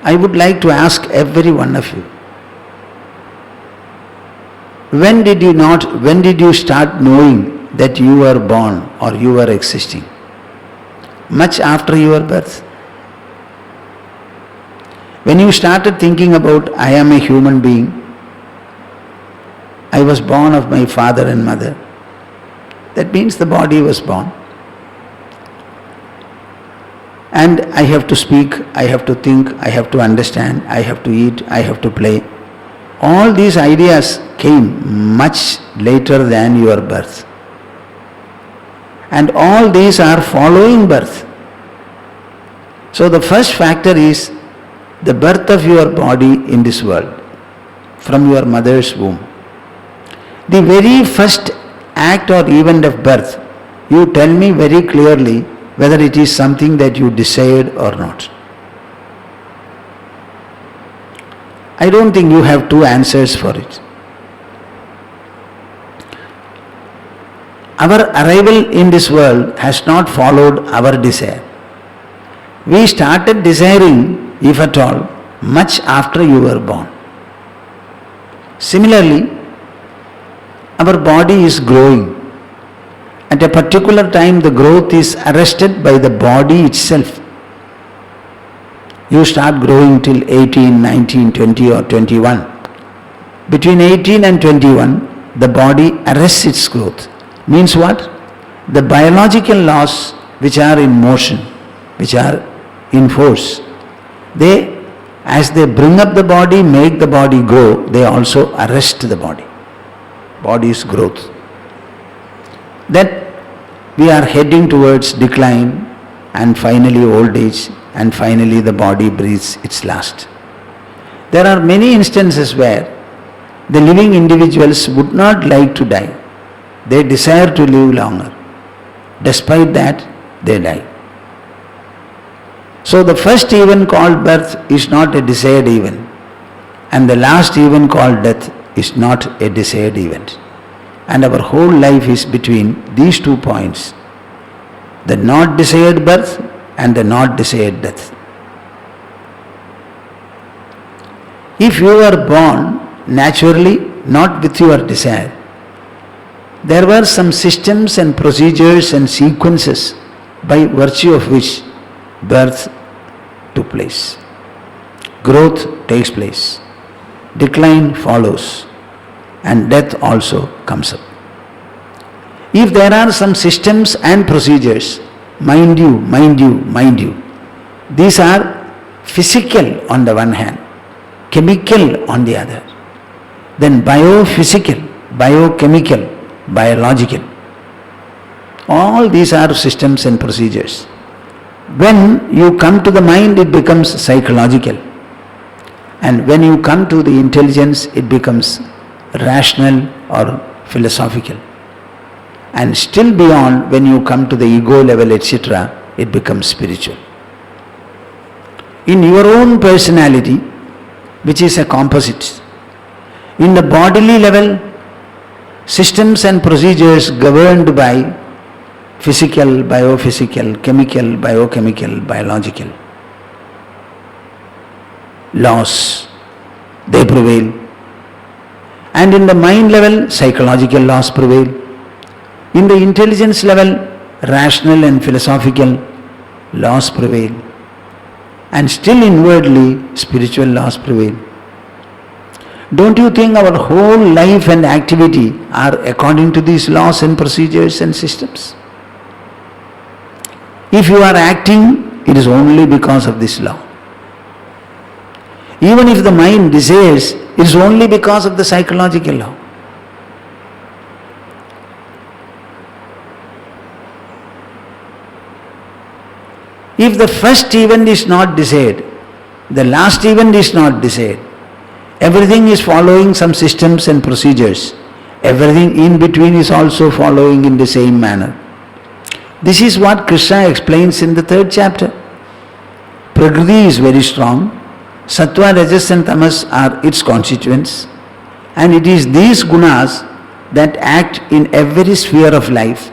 I would like to ask every one of you, when did you start knowing that you were born or you were existing? Much after your birth. When you started thinking about, I am a human being, I was born of my father and mother, that means the body was born. And I have to speak, I have to think, I have to understand, I have to eat, I have to play. All these ideas came much later than your birth. And all these are following birth. So the first factor is the birth of your body in this world, from your mother's womb. The very first act or event of birth, you tell me very clearly whether it is something that you desired or not. I don't think you have two answers for it. Our arrival in this world has not followed our desire. We started desiring, if at all, much after you were born. Similarly, our body is growing. At a particular time, the growth is arrested by the body itself. You start growing till 18, 19, 20 or 21. Between 18 and 21, the body arrests its growth. Means what? The biological laws which are in motion, which are in force, as they bring up the body, make the body grow, they also arrest the body. Body's growth. That we are heading towards decline and finally old age, and finally the body breathes its last. There are many instances where the living individuals would not like to die. They desire to live longer. Despite that, they die. So the first event called birth is not a desired event, and the last event called death is not a desired event. And our whole life is between these 2 points, the not desired birth and the not desired death. If you were born naturally, not with your desire, there were some systems and procedures and sequences by virtue of which birth took place. Growth takes place. Decline follows. And death also comes up. If there are some systems and procedures, mind you, these are physical on the one hand, chemical on the other, then biophysical, biochemical, biological. All these are systems and procedures. When you come to the mind, it becomes psychological. And when you come to the intelligence, it becomes rational or philosophical. And still beyond, when you come to the ego level, etc., it becomes spiritual. In your own personality, which is a composite, in the bodily level, systems and procedures governed by physical, biophysical, chemical, biochemical, biological laws, they prevail. And in the mind level, psychological laws prevail. In the intelligence level, rational and philosophical laws prevail. And still inwardly, spiritual laws prevail. Don't you think our whole life and activity are according to these laws and procedures and systems? If you are acting, it is only because of this law. Even if the mind desires, it is only because of the psychological law. If the first event is not desired, the last event is not desired, everything is following some systems and procedures, everything in between is also following in the same manner. This is what Krishna explains in the 3rd chapter. Prakriti is very strong. Sattva, Rajas and Tamas are its constituents, and it is these gunas that act in every sphere of life,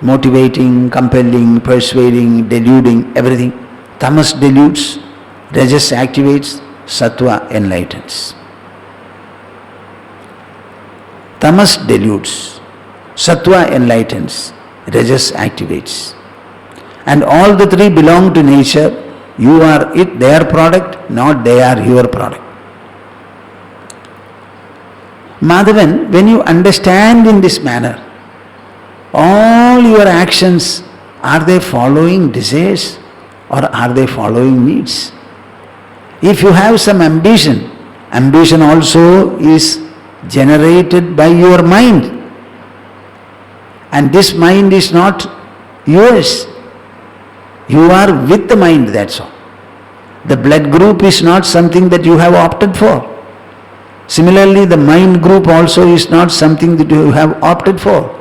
motivating, compelling, persuading, deluding, everything. Tamas deludes, Rajas activates, Sattva enlightens. Tamas dilutes, Sattva enlightens, Rajas activates. And all the three belong to nature. You are their product, not they are your product. Madhavan, when you understand in this manner, all your actions, are they following desires or are they following needs? If you have some ambition, ambition also is generated by your mind. And this mind is not yours. You are with the mind, that's all. The blood group is not something that you have opted for. Similarly, the mind group also is not something that you have opted for.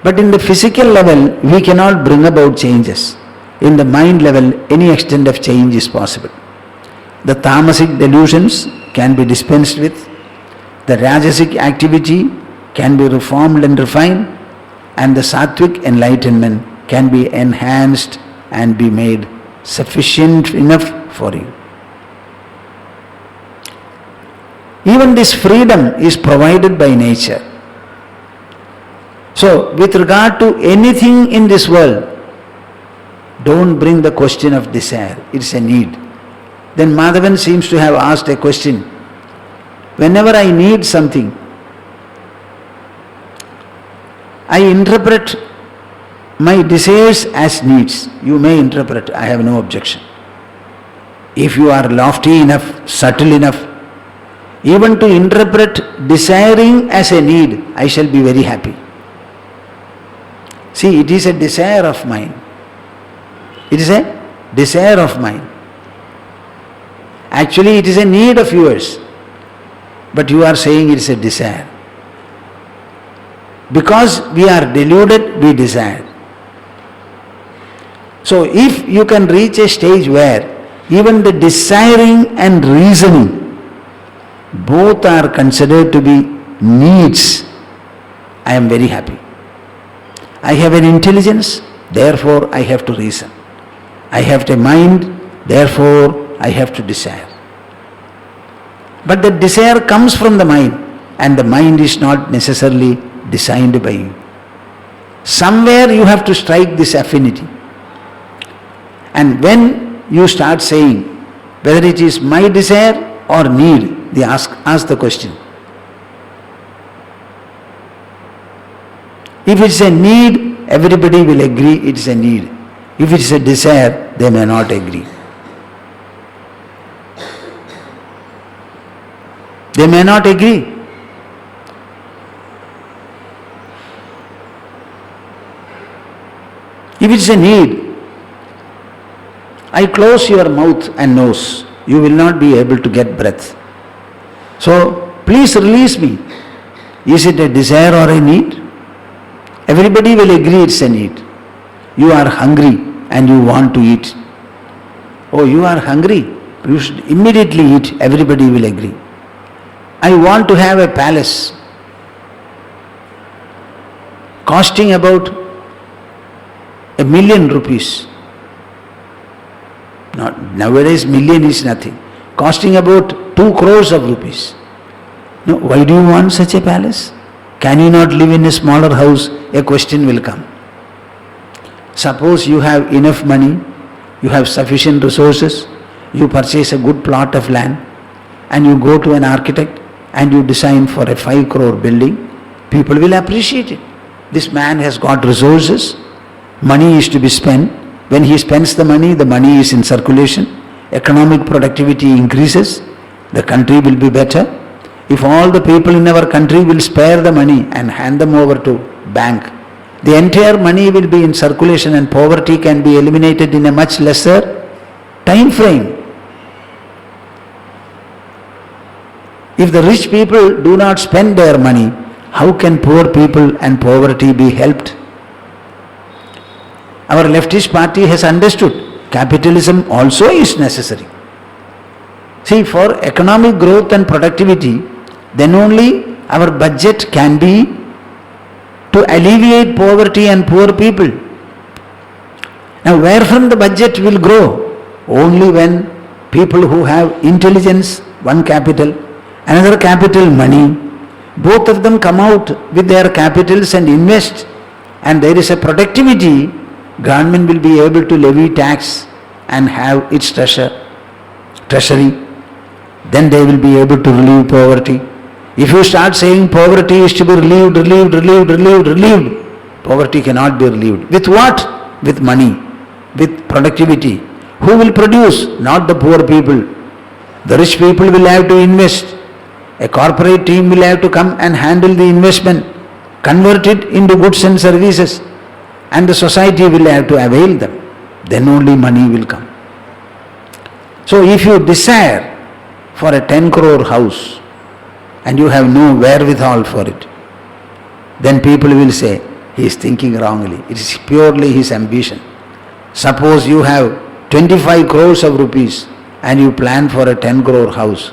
But in the physical level, we cannot bring about changes. In the mind level, any extent of change is possible. The tamasic delusions can be dispensed with. The rajasic activity can be reformed and refined. And the sattvic enlightenment can be enhanced and be made sufficient enough for you. Even this freedom is provided by nature. So, with regard to anything in this world, don't bring the question of desire. It's a need. Then Madhavan seems to have asked a question. Whenever I need something, I interpret my desires as needs. You may interpret, I have no objection. If you are lofty enough, subtle enough, even to interpret desiring as a need, I shall be very happy. See, it is a desire of mine. It is a desire of mine. Actually, it is a need of yours. But you are saying it is a desire. Because we are deluded, we desire. So, if you can reach a stage where even the desiring and reasoning both are considered to be needs, I am very happy. I have an intelligence, therefore I have to reason. I have a mind, therefore I have to desire. But the desire comes from the mind, and the mind is not necessarily designed by you. Somewhere you have to strike this affinity. And when you start saying whether it is my desire or need, they ask the question. If it's a need, everybody will agree it's a need. If it's a desire, they may not agree. They may not agree. If it's a need, I close your mouth and nose, you will not be able to get breath. So, please release me. Is it a desire or a need? Everybody will agree it's a need. You are hungry and you want to eat. Oh, you are hungry. You should immediately eat. Everybody will agree. I want to have a palace costing about ₹1,000,000. Nowadays million is nothing. Costing about 2 crores of rupees. No, why do you want such a palace? Can you not live in a smaller house? A question will come. Suppose you have enough money, you have sufficient resources, you purchase a good plot of land and you go to an architect and you design for a 5 crore building, people will appreciate it. This man has got resources, money is to be spent. When he spends the money is in circulation, economic productivity increases, the country will be better. If all the people in our country will spare the money and hand them over to bank, the entire money will be in circulation and poverty can be eliminated in a much lesser time frame. If the rich people do not spend their money, how can poor people and poverty be helped? Our leftist party has understood capitalism also is necessary. See, for economic growth and productivity, then only our budget can be to alleviate poverty and poor people. Now, where from the budget will grow? Only when People who have intelligence, one capital, another capital, money, both of them come out with their capitals and invest, and there is a productivity, government will be able to levy tax and have its treasury. Then they will be able to relieve poverty. If you start saying poverty is to be relieved, poverty cannot be relieved. With what? With money, with productivity. Who will produce? Not the poor people. The rich people will have to invest. A corporate team will have to come and handle the investment, convert it into goods and services, and the society will have to avail them. Then only money will come. So if you desire for a 10 crore house and you have no wherewithal for it, then people will say, he is thinking wrongly. It is purely his ambition. Suppose you have 25 crores of rupees and you plan for a 10 crore house,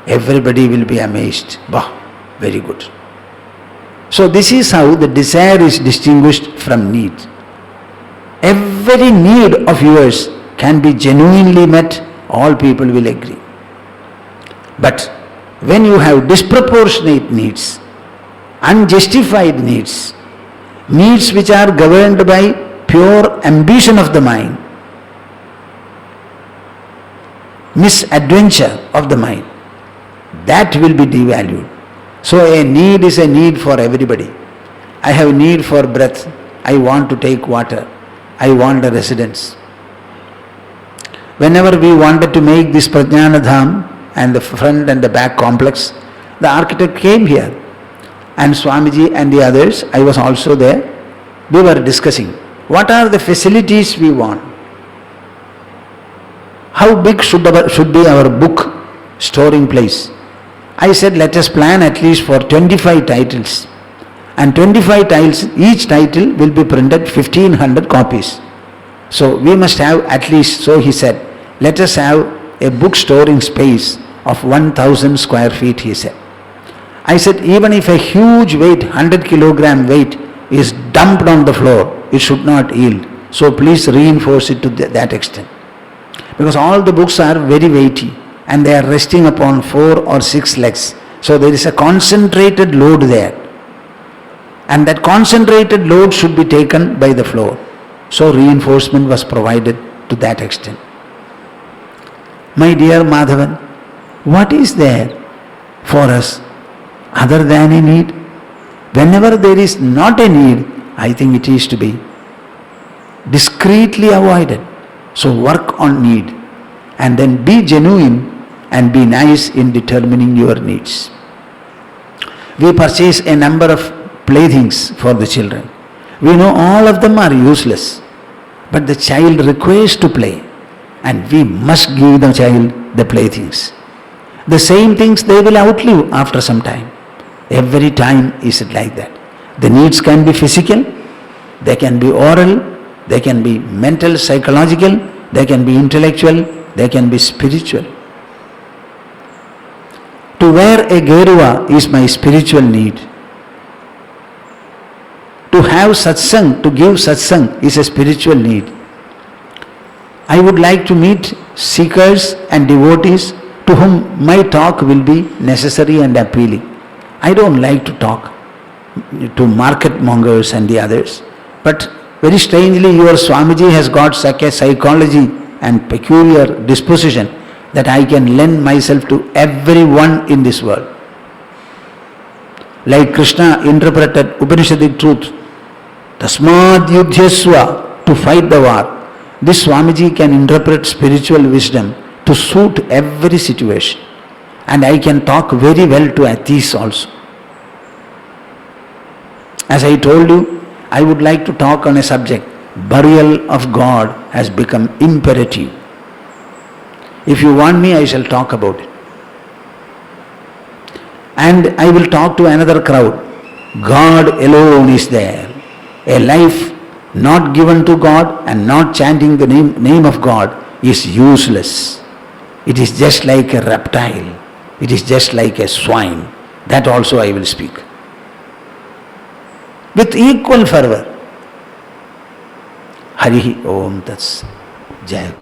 everybody will be amazed. Bah, very good. So this is how the desire is distinguished from need. Every need of yours can be genuinely met, all people will agree. But when you have disproportionate needs, unjustified needs, needs which are governed by pure ambition of the mind, misadventure of the mind, that will be devalued. So a need is a need for everybody. I have need for breath. I want to take water. I want a residence. Whenever we wanted to make this Prajnana Dham and the front and the back complex, the architect came here. And Swamiji and the others, I was also there. We were discussing, what are the facilities we want? How big should be our book storing place? I said, let us plan at least for 25 titles. And 25 titles, each title will be printed 1500 copies. So we must have at least, so he said, let us have a book storing space of 1000 square feet, he said. I said, even if a huge weight, 100 kilogram weight is dumped on the floor, it should not yield. So please reinforce it to that extent. Because all the books are very weighty and they are resting upon 4 or 6 legs. So there is a concentrated load there. And that concentrated load should be taken by the floor. So reinforcement was provided to that extent. My dear Madhavan, what is there for us other than a need? Whenever there is not a need, I think it is to be discreetly avoided. So work on need and then be genuine and be nice in determining your needs. We purchase a number of playthings for the children. We know all of them are useless, but the child requires to play and we must give the child the playthings. The same things they will outlive after some time. Every time is it like that. The needs can be physical, they can be oral, they can be mental, psychological, they can be intellectual, they can be spiritual. To wear a gerua is my spiritual need. To have satsang, to give satsang is a spiritual need. I would like to meet seekers and devotees to whom my talk will be necessary and appealing. I don't like to talk to market mongers and the others. But very strangely, your Swamiji has got such a psychology and peculiar disposition that I can lend myself to everyone in this world. Like Krishna interpreted Upanishadic truth, Tasmad Yudhyasva, to fight the war. This Swamiji can interpret spiritual wisdom to suit every situation. And I can talk very well to atheists also. As I told you, I would like to talk on a subject, burial of God has become imperative. If you want me, I shall talk about it. And I will talk to another crowd. God alone is there. A life not given to God and not chanting the name of God is useless. It is just like a reptile. It is just like a swine. That also I will speak. With equal fervor. Harihi Om Tats Jai.